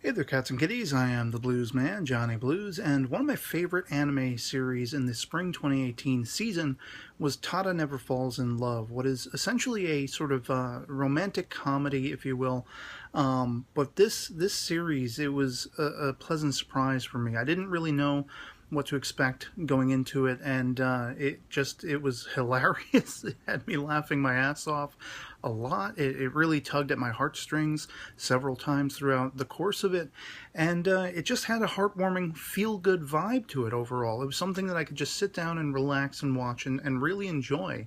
Hey there, cats and kitties. I am the Blues Man, Johnny Blues, and one of my favorite anime series in the spring 2018 season was Tada Never Falls in Love, what is essentially a sort of romantic comedy, if you will. But this series, it was a pleasant surprise for me. I didn't really know what to expect going into it, and it was hilarious. It had me laughing my ass off a lot. It really tugged at my heartstrings several times throughout the course of it, and it just had a heartwarming, feel-good vibe to it overall. It was something that I could just sit down and relax and watch and really enjoy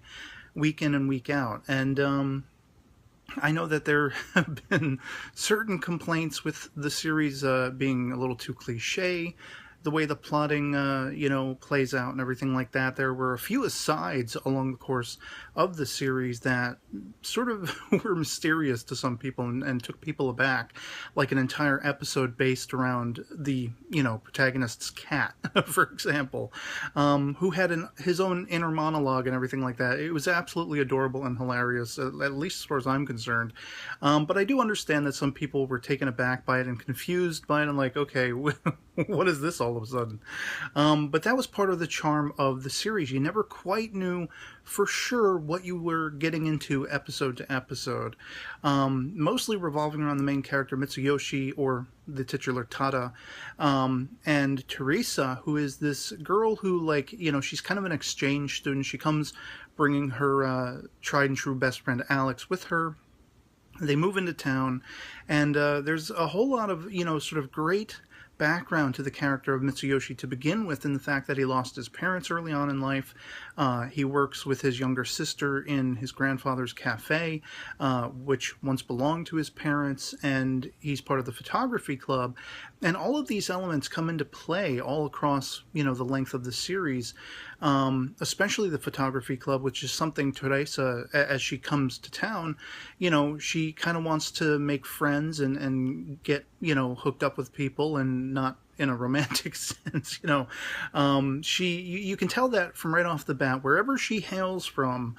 week in and week out. And I know that there have been certain complaints with the series being a little too cliche, the way the plotting, plays out and everything like that. There were a few asides along the course of the series that sort of were mysterious to some people and took people aback, like an entire episode based around the, protagonist's cat, for example, who had his own inner monologue and everything like that. It was absolutely adorable and hilarious, at least as far as I'm concerned. But I do understand that some people were taken aback by it and confused by it and like, okay, what is this all of a sudden? But that was part of the charm of the series. You never quite knew for sure what you were getting into episode to episode. Mostly revolving around the main character, Mitsuyoshi, or the titular Tada, and Teresa, who is this girl who, she's kind of an exchange student. She comes bringing her tried and true best friend Alex with her. They move into town, and there's a whole lot of, sort of great background to the character of Mitsuyoshi to begin with, in the fact that he lost his parents early on in life. He works with his younger sister in his grandfather's cafe, which once belonged to his parents, and he's part of the photography club. And all of these elements come into play all across, the length of the series, especially the photography club, which is something Teresa, as she comes to town, she kind of wants to make friends and get, hooked up with people, and not in a romantic sense. You can tell that from right off the bat. Wherever she hails from,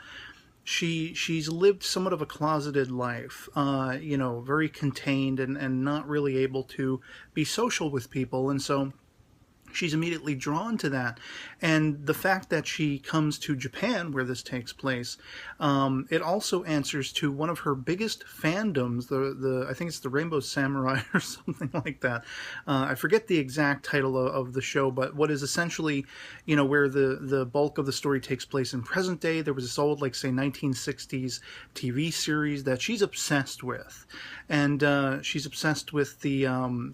she's lived somewhat of a closeted life, very contained and not really able to be social with people, and so she's immediately drawn to that. And the fact that she comes to Japan, where this takes place, it also answers to one of her biggest fandoms, I think it's the Rainbow Samurai or something like that. I forget the exact title of the show, but what is essentially, where the bulk of the story takes place in present day. There was this old, 1960s TV series that she's obsessed with. And she's obsessed with the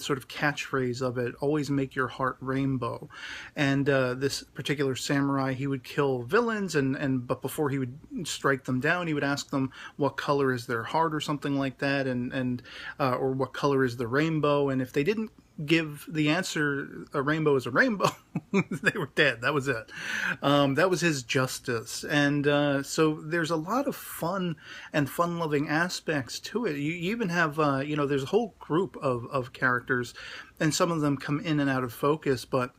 sort of catchphrase of it, always make your heart rainbow. And this particular samurai, he would kill villains, but before he would strike them down, he would ask them what color is their heart or something like that, or what color is the rainbow. And if they didn't give the answer, a rainbow is a rainbow, they were dead. That was it. That was his justice. And so there's a lot of fun and fun-loving aspects to it. You even have, there's a whole group of characters, and some of them come in and out of focus, but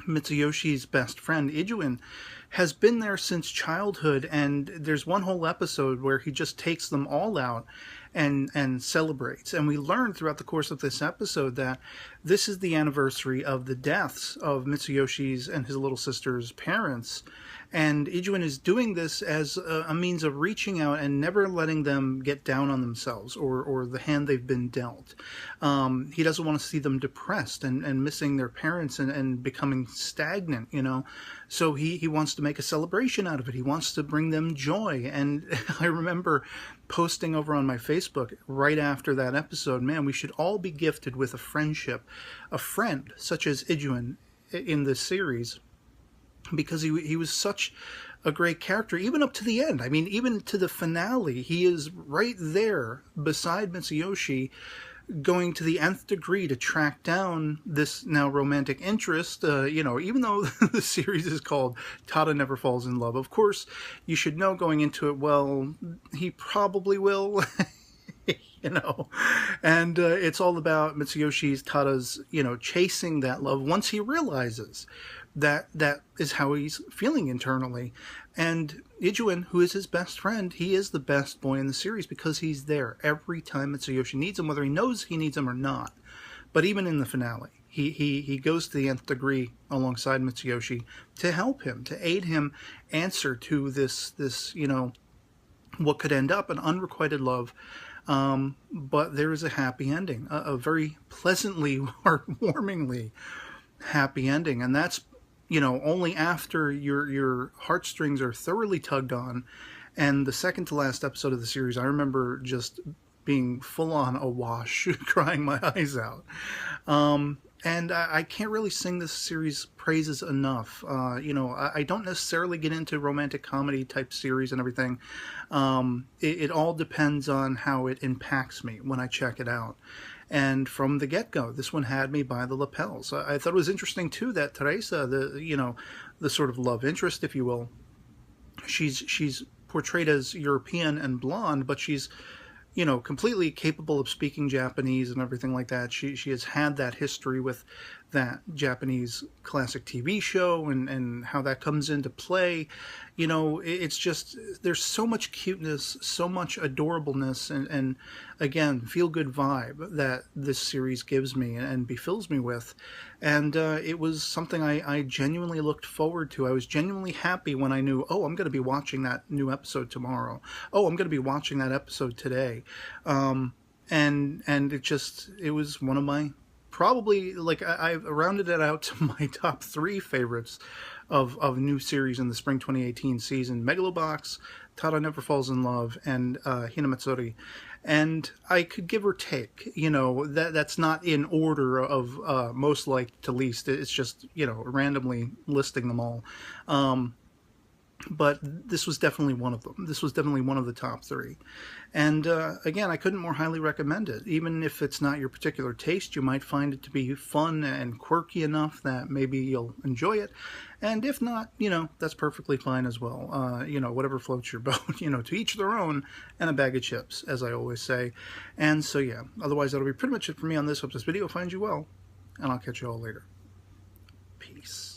Mitsuyoshi's best friend, Ijuin, has been there since childhood, and there's one whole episode where he just takes them all out and celebrates. And we learn throughout the course of this episode that this is the anniversary of the deaths of Mitsuyoshi's and his little sister's parents. And Ijuin is doing this as a means of reaching out and never letting them get down on themselves or the hand they've been dealt. He doesn't want to see them depressed and missing their parents and becoming stagnant, So he wants to make a celebration out of it. He wants to bring them joy. And I remember posting over on my Facebook right after that episode, man, we should all be gifted with a friendship, a friend such as Ijuin in this series, because he was such a great character, even up to the end. I mean, even to the finale, he is right there beside Mitsuyoshi, going to the nth degree to track down this now romantic interest. Even though the series is called Tada Never Falls in Love, of course, you should know going into it, well, he probably will. And it's all about Mitsuyoshi's, Tada's, chasing that love once he realizes that is how he's feeling internally. And Ijuin, who is his best friend, he is the best boy in the series because he's there every time Mitsuyoshi needs him, whether he knows he needs him or not. But even in the finale, he goes to the nth degree alongside Mitsuyoshi to help him, to aid him answer to this what could end up an unrequited love. But there is a happy ending, a very pleasantly, heartwarmingly happy ending. And that's, only after your heartstrings are thoroughly tugged on. And the second to last episode of the series, I remember just being full on awash, crying my eyes out. And I can't really sing this series praises enough. I don't necessarily get into romantic comedy type series and everything. It all depends on how it impacts me when I check it out. And from the get-go, this one had me by the lapels. I thought it was interesting too that Teresa, the sort of love interest, if you will, she's portrayed as European and blonde, but she's completely capable of speaking Japanese and everything like that. She has had that history with that Japanese classic TV show and how that comes into play. It's just, there's so much cuteness, so much adorableness, and again, feel-good vibe that this series gives me and befills me with. And it was something I genuinely looked forward to. I was genuinely happy when I knew, oh, I'm going to be watching that new episode tomorrow. Oh, I'm going to be watching that episode today. And it was one of my, probably, like, I've rounded it out to my top 3 favorites of new series in the spring 2018 season: Megalobox, Tada Never Falls in Love, and Hinamatsuri. And I could give or take, that's not in order of most liked to least. It's just, randomly listing them all. But this was definitely one of them. This was definitely one of the top 3. And again, I couldn't more highly recommend it. Even if it's not your particular taste, you might find it to be fun and quirky enough that maybe you'll enjoy it. And if not, that's perfectly fine as well. Whatever floats your boat, to each their own, and a bag of chips, as I always say. And so, yeah, otherwise that'll be pretty much it for me on this. Hope this video finds you well, and I'll catch you all later. Peace.